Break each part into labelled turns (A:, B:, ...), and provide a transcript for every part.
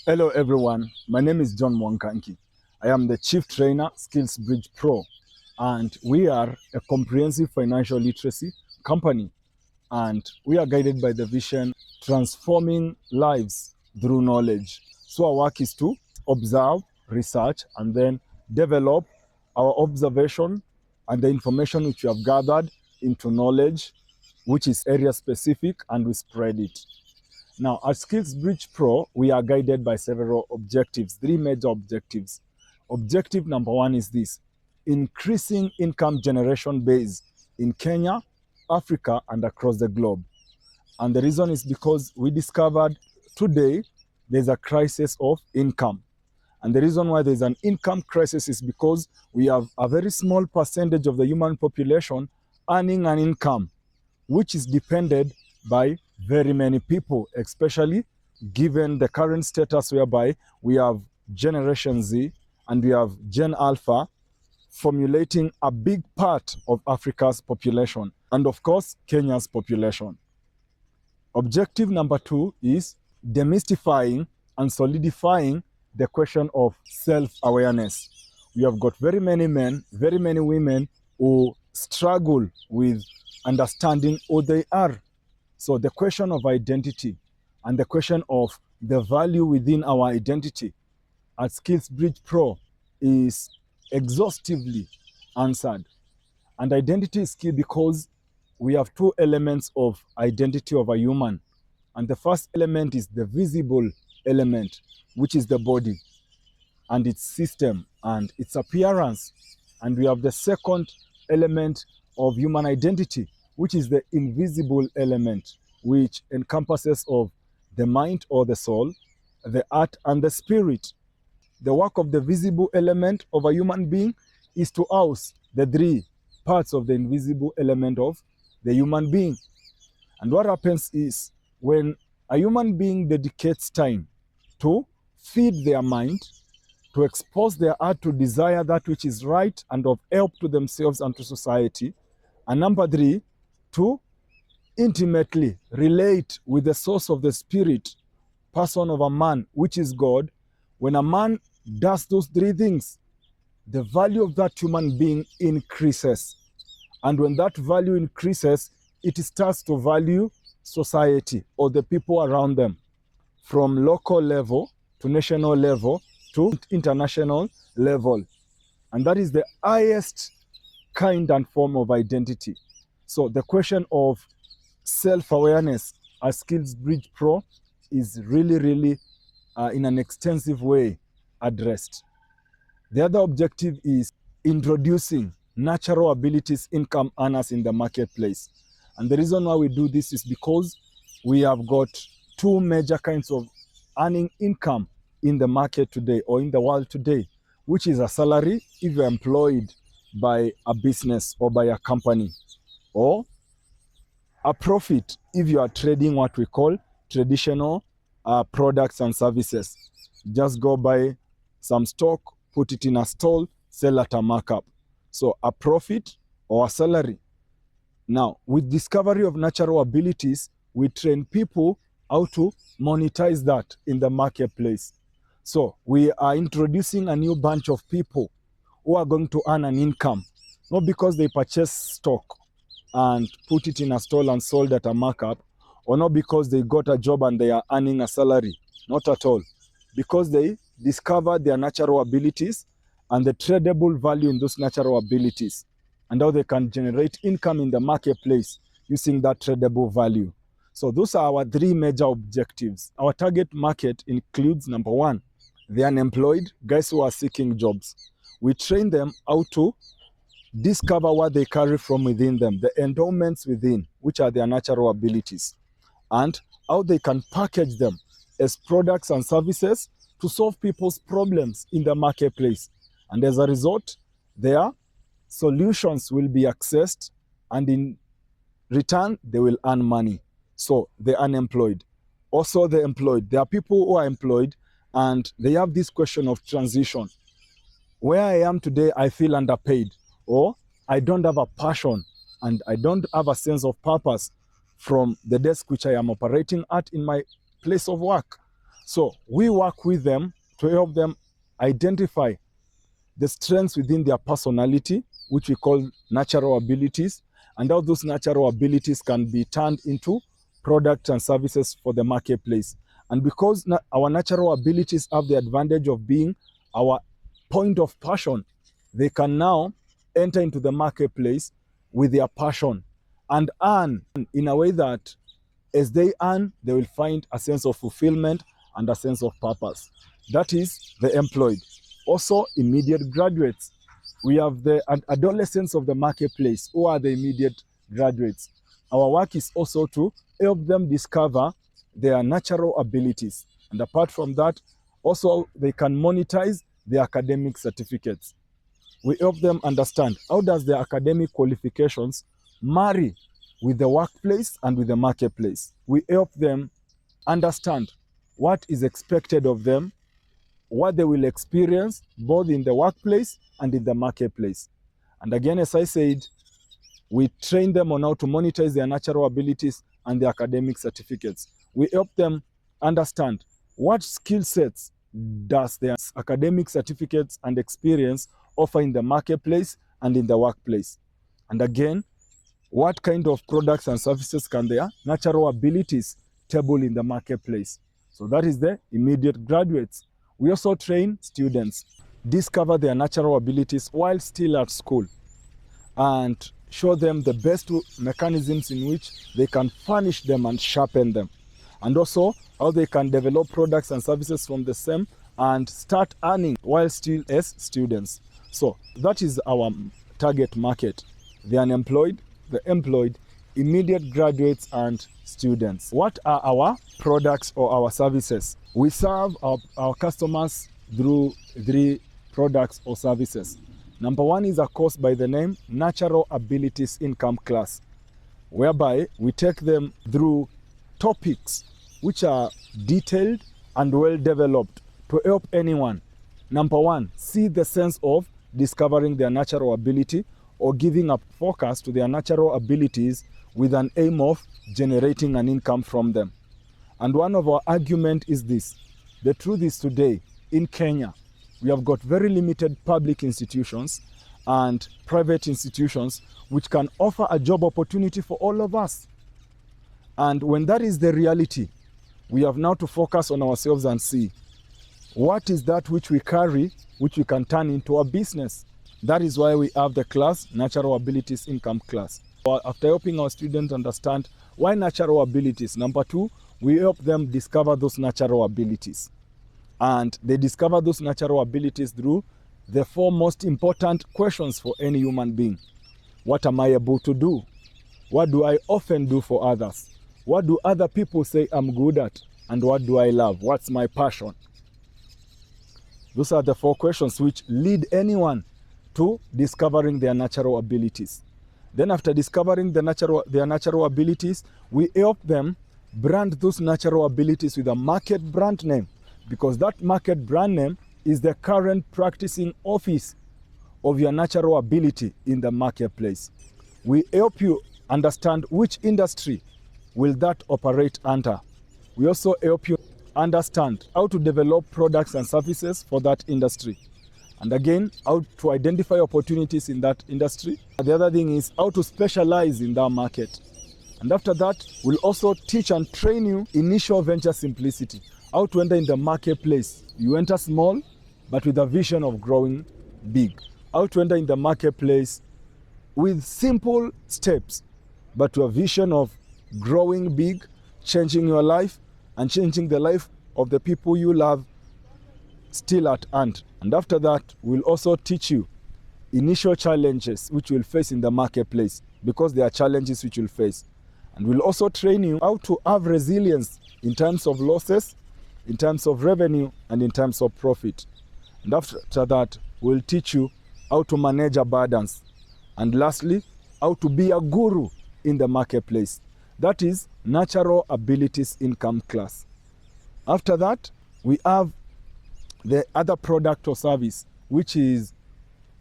A: Hello everyone, my name is John Mwangangi. I am the Chief Trainer, Skills Bridge Pro, and we are a comprehensive financial literacy company, and we are guided by the vision transforming lives through knowledge. So our work is to observe, research, and then develop our observation and the information which we have gathered into knowledge, which is area specific, and we spread it. Now, at Skills Bridge Pro, we are guided by several objectives, three major objectives. Objective number one is this: increasing income generation base in Kenya, Africa, and across the globe. And the reason is because we discovered today there's a crisis of income. And the reason why there's an income crisis is because we have a very small percentage of the human population earning an income, which is depended by very many people, especially given the current status whereby we have Generation Z and we have Gen Alpha formulating a big part of Africa's population and, of course, Kenya's population. Objective number two is demystifying and solidifying the question of self-awareness. We have got very many men, very many women who struggle with understanding who they are. So the question of identity and the question of the value within our identity at Skills Bridge Pro is exhaustively answered. And identity is key because we have two elements of identity of a human. And the first element is the visible element, which is the body and its system and its appearance. And we have the second element of human identity, which is the invisible element, which encompasses of the mind or the soul, the heart and the spirit. The work of the visible element of a human being is to house the three parts of the invisible element of the human being. And what happens is when a human being dedicates time to feed their mind, to expose their heart to desire that which is right and of help to themselves and to society, and number three, to intimately relate with the source of the spirit, person of a man, which is God. When a man does those three things, the value of that human being increases. And when that value increases, it starts to value society or the people around them, from local level to national level to international level. And that is the highest kind and form of identity. So the question of self-awareness as Skills Bridge Pro is really in an extensive way addressed. The other objective is introducing natural abilities income earners in the marketplace. And the reason why we do this is because we have got two major kinds of earning income in the market today or in the world today, which is a salary if you're employed by a business or by a company, or a profit if you are trading what we call traditional products and services. Just go buy some stock, put it in a stall, sell at a markup. So a profit or a salary. Now, with discovery of natural abilities, we train people how to monetize that in the marketplace. So we are introducing a new bunch of people who are going to earn an income, not because they purchase stock and put it in a stall and sold at a markup, or not because they got a job and they are earning a salary. Not at all. Because they discovered their natural abilities and the tradable value in those natural abilities, and how they can generate income in the marketplace using that tradable value. So those are our three major objectives. Our target market includes, number one, the unemployed, guys who are seeking jobs. We train them how to discover what they carry from within them, the endowments within, which are their natural abilities, and how they can package them as products and services to solve people's problems in the marketplace. And as a result, their solutions will be accessed, and in return, they will earn money. So the unemployed, also the employed. There are people who are employed and they have this question of transition. Where I am today, I feel underpaid, or I don't have a passion and I don't have a sense of purpose from the desk which I am operating at in my place of work. So we work with them to help them identify the strengths within their personality, which we call natural abilities, and how those natural abilities can be turned into products and services for the marketplace. And because our natural abilities have the advantage of being our point of passion, they can now enter into the marketplace with their passion and earn in a way that as they earn, they will find a sense of fulfillment and a sense of purpose. That is the employed. Also, immediate graduates. We have the adolescents of the marketplace. Who are the immediate graduates? Our work is also to help them discover their natural abilities. And apart from that, also they can monetize their academic certificates. We help them understand how does their academic qualifications marry with the workplace and with the marketplace. We help them understand what is expected of them, what they will experience both in the workplace and in the marketplace. And again, as I said, we train them on how to monetize their natural abilities and their academic certificates. We help them understand what skill sets does their academic certificates and experience offer in the marketplace and in the workplace. And again, what kind of products and services can their natural abilities table in the marketplace? So that is the immediate graduates. We also train students, discover their natural abilities while still at school, and show them the best mechanisms in which they can furnish them and sharpen them. And also how they can develop products and services from the same and start earning while still as students. So that is our target market: the unemployed, the employed, immediate graduates, and students. What are our products or our services? We serve our customers through 3 products or services. Number 1 is a course by the name Natural Abilities Income Class, whereby we take them through topics which are detailed and well developed to help anyone, number 1, see the sense of discovering their natural ability or giving a focus to their natural abilities with an aim of generating an income from them. And one of our argument is this: the truth is today in Kenya, we have got very limited public institutions and private institutions which can offer a job opportunity for all of us. And when that is the reality, we have now to focus on ourselves and see what is that which we carry, which we can turn into a business. That is why we have the class, Natural Abilities Income Class. After helping our students understand why natural abilities, number 2, we help them discover those natural abilities. And they discover those natural abilities through the 4 most important questions for any human being. What am I able to do? What do I often do for others? What do other people say I'm good at? And what do I love? What's my passion? Those are the 4 questions which lead anyone to discovering their natural abilities. Then after discovering their natural abilities, we help them brand those natural abilities with a market brand name, because that market brand name is the current practicing office of your natural ability in the marketplace. We help you understand which industry will that operate under. We also help you understand how to develop products and services for that industry. And again, how to identify opportunities in that industry. The other thing is how to specialize in that market. And after that, we'll also teach and train you initial venture simplicity. How to enter in the marketplace. You enter small, but with a vision of growing big. How to enter in the marketplace with simple steps, but to a vision of growing big, changing your life, and changing the life of the people you love still at hand. And after that, we'll also teach you initial challenges which you'll face in the marketplace, because there are challenges which you'll face. And we'll also train you how to have resilience in terms of losses, in terms of revenue, and in terms of profit. And after that, we'll teach you how to manage abundance. And lastly, how to be a guru in the marketplace. That is Natural Abilities Income Class. After that, we have the other product or service, which is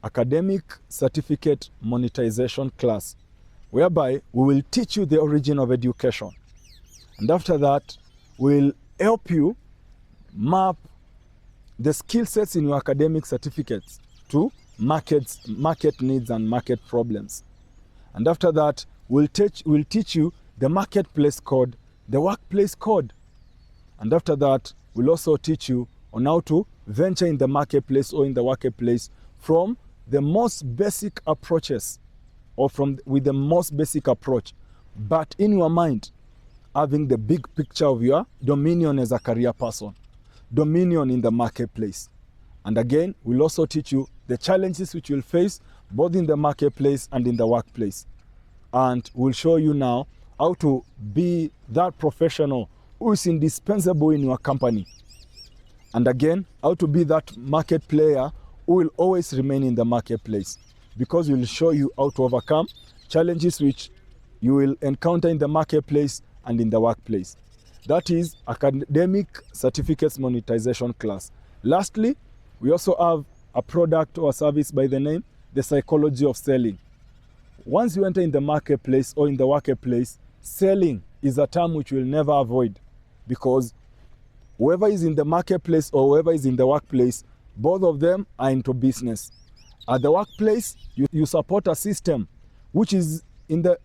A: Academic Certificate Monetization Class, whereby we will teach you the origin of education. And after that, we'll help you map the skill sets in your academic certificates to market needs and market problems. And after that, we'll teach you the marketplace code, the workplace code. And after that, we'll also teach you on how to venture in the marketplace or in the workplace from the most basic approaches, or with the most basic approach, but in your mind, having the big picture of your dominion as a career person, dominion in the marketplace. And again, we'll also teach you the challenges which you'll face both in the marketplace and in the workplace. And we'll show you now how to be that professional who is indispensable in your company. And again, how to be that market player who will always remain in the marketplace, because we'll show you how to overcome challenges which you will encounter in the marketplace and in the workplace. That is academic certificates monetization class. Lastly, we also have a product or service by the name, the psychology of selling. Once you enter in the marketplace or in the workplace, selling is a term which we'll never avoid, because whoever is in the marketplace or whoever is in the workplace, both of them are into business. At the workplace, you support a system which is in the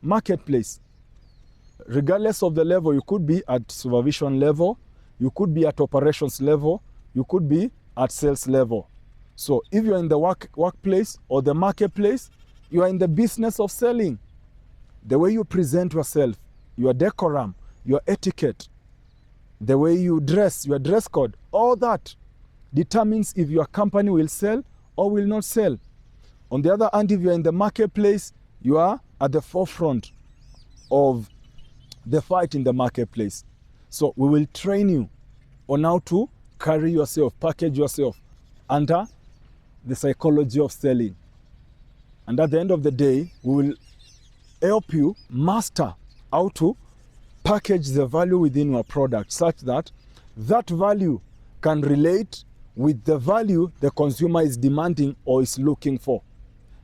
A: marketplace. Regardless of the level, you could be at supervision level, you could be at operations level, you could be at sales level. So if you're in the workplace or the marketplace, you are in the business of selling. The way you present yourself, your decorum, your etiquette, the way you dress, your dress code, all that determines if your company will sell or will not sell. On the other hand, if you're in the marketplace, you are at the forefront of the fight in the marketplace. So we will train you on how to carry yourself, package yourself under the psychology of selling. And at the end of the day, we will help you master how to package the value within your product such that that value can relate with the value the consumer is demanding or is looking for.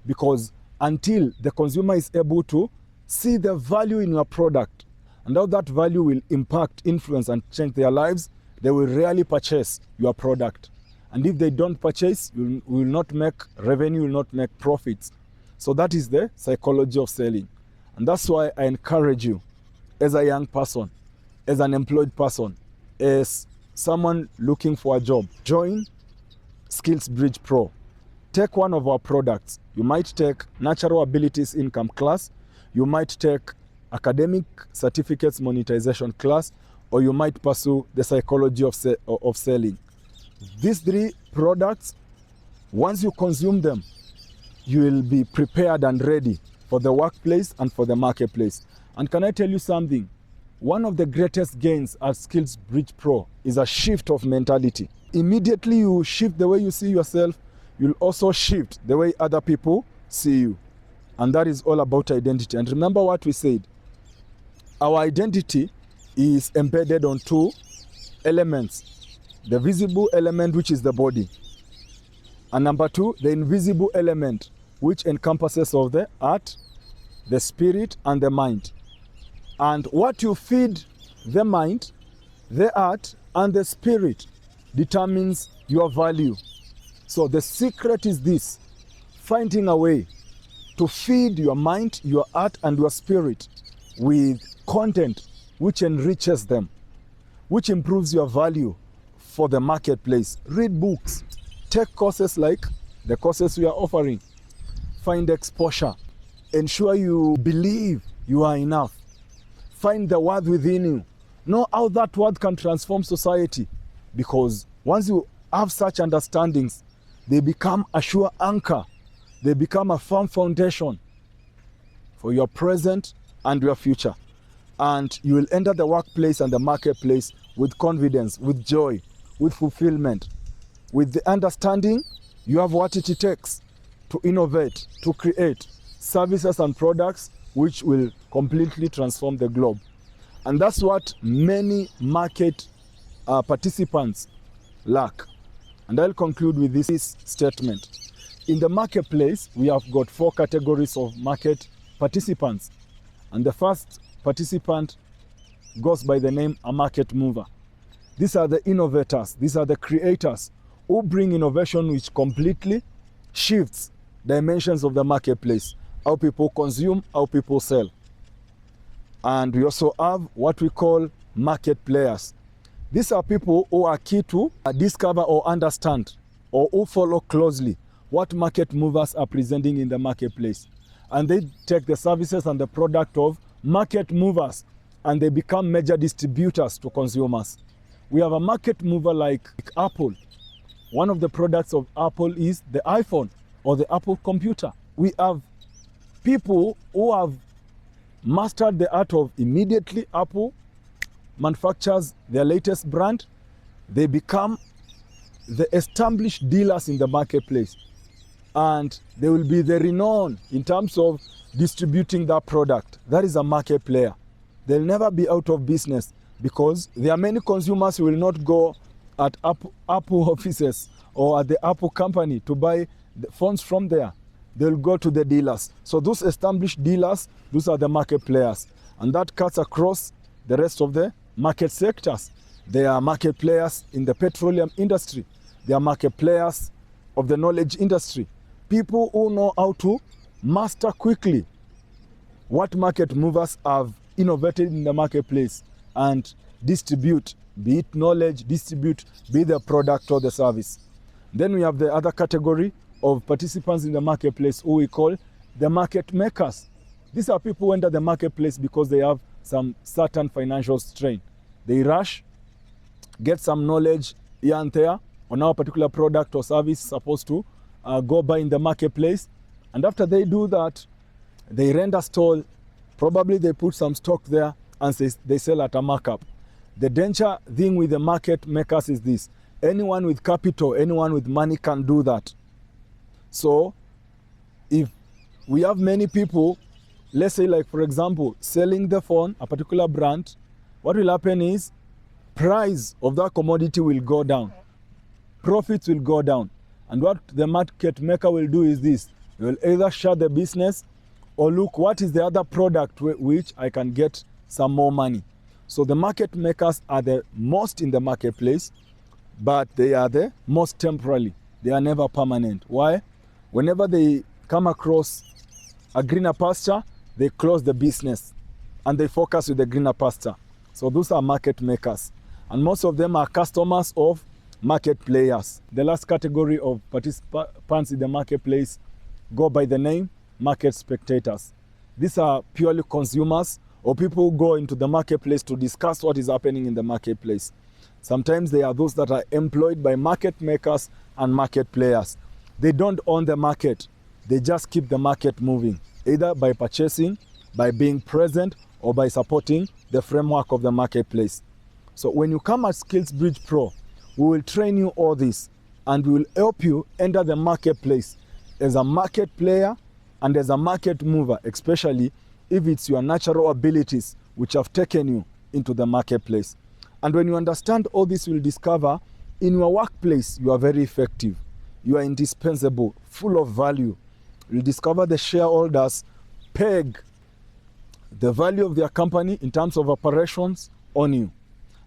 A: Because until the consumer is able to see the value in your product and how that value will impact, influence, and change their lives, they will rarely purchase your product. And if they don't purchase, you will not make revenue, you will not make profits. So that is the psychology of selling. And that's why I encourage you, as a young person, as an employed person, as someone looking for a job, join Skills Bridge Pro. Take one of our products. You might take Natural Abilities Income class, you might take Academic Certificates Monetization class, or you might pursue the psychology of selling. These three products, once you consume them, you will be prepared and ready for the workplace and for the marketplace. And can I tell you something? One of the greatest gains at Skills Bridge Pro is a shift of mentality. Immediately you shift the way you see yourself, you'll also shift the way other people see you. And that is all about identity. And remember what we said. Our identity is embedded on two elements. The visible element, which is the body. And number two, the invisible element, which encompasses of the heart, the spirit, and the mind. And what you feed the mind, the heart, and the spirit determines your value. So the secret is this: finding a way to feed your mind, your heart, and your spirit with content which enriches them, which improves your value for the marketplace. Read books, take courses like the courses we are offering, find exposure, ensure you believe you are enough, find the word within you, know how that word can transform society, because once you have such understandings, they become a sure anchor, they become a firm foundation for your present and your future. And you will enter the workplace and the marketplace with confidence, with joy, with fulfillment, with the understanding you have what it takes to innovate, to create services and products which will completely transform the globe. And that's what many market participants lack. And I'll conclude with this statement. In the marketplace, we have got 4 categories of market participants. And the first participant goes by the name a market mover. These are the innovators. These are the creators who bring innovation which completely shifts dimensions of the marketplace, how people consume, how people sell. And we also have what we call market players. These are people who are key to discover or understand, or who follow closely what market movers are presenting in the marketplace. And they take the services and the product of market movers and they become major distributors to consumers. We have a market mover like Apple. One of the products of Apple is the iPhone or the Apple computer. We have people who have mastered the art of immediately Apple manufactures their latest brand, they become the established dealers in the marketplace, and they will be the renown in terms of distributing that product. That is a market player. They'll never be out of business because there are many consumers who will not go at Apple offices or at the Apple company to buy the phones from there. They'll go to the dealers. So those established dealers, those are the market players. And that cuts across the rest of the market sectors. They are market players in the petroleum industry. They are market players of the knowledge industry. People who know how to master quickly what market movers have innovated in the marketplace and distribute, be it knowledge, distribute, be the product or the service. Then we have the other category of participants in the marketplace who we call the market makers. These are people who enter the marketplace because they have some certain financial strain. They rush, get some knowledge here and there on how a particular product or service is supposed to go by in the marketplace. And after they do that, they rent a stall, probably they put some stock there and they sell at a markup. The danger thing with the market makers is this: anyone with capital, anyone with money can do that. So if we have many people, let's say like for example, selling the phone, a particular brand, what will happen is price of that commodity will go down, profits will go down. And what the market maker will do is this: he will either shut the business or look what is the other product which I can get some more money. So the market makers are the most in the marketplace, but they are the most temporarily. They are never permanent. Why? Whenever they come across a greener pasture, they close the business and they focus with the greener pasture. So those are market makers. And most of them are customers of market players. The last category of participants in the marketplace go by the name market spectators. These are purely consumers or people who go into the marketplace to discuss what is happening in the marketplace. Sometimes they are those that are employed by market makers and market players. They don't own the market. They just keep the market moving, either by purchasing, by being present, or by supporting the framework of the marketplace. So when you come at Skills Bridge Pro, we will train you all this and we will help you enter the marketplace as a market player and as a market mover, especially if it's your natural abilities which have taken you into the marketplace. And when you understand all this, you'll discover in your workplace you are very effective. You are indispensable, full of value. You'll discover the shareholders peg the value of their company in terms of operations on you.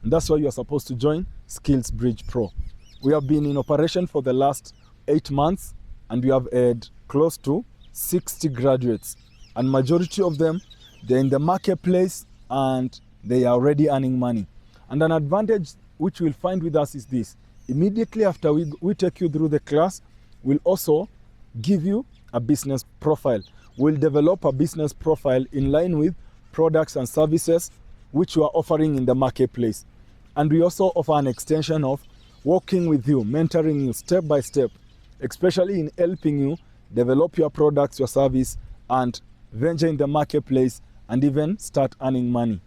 A: And that's why you're supposed to join Skills Bridge Pro. We have been in operation for the last 8 months and we have had close to 60 graduates. And majority of them, they're in the marketplace and they are already earning money. And an advantage which we'll find with us is this: immediately after we take you through the class, we'll also give you a business profile. We'll develop a business profile in line with products and services which we are offering in the marketplace. And we also offer an extension of working with you, mentoring you step by step, especially in helping you develop your products, your service, and venture in the marketplace and even start earning money.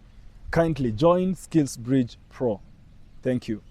A: Kindly join Skills Bridge Pro. Thank you.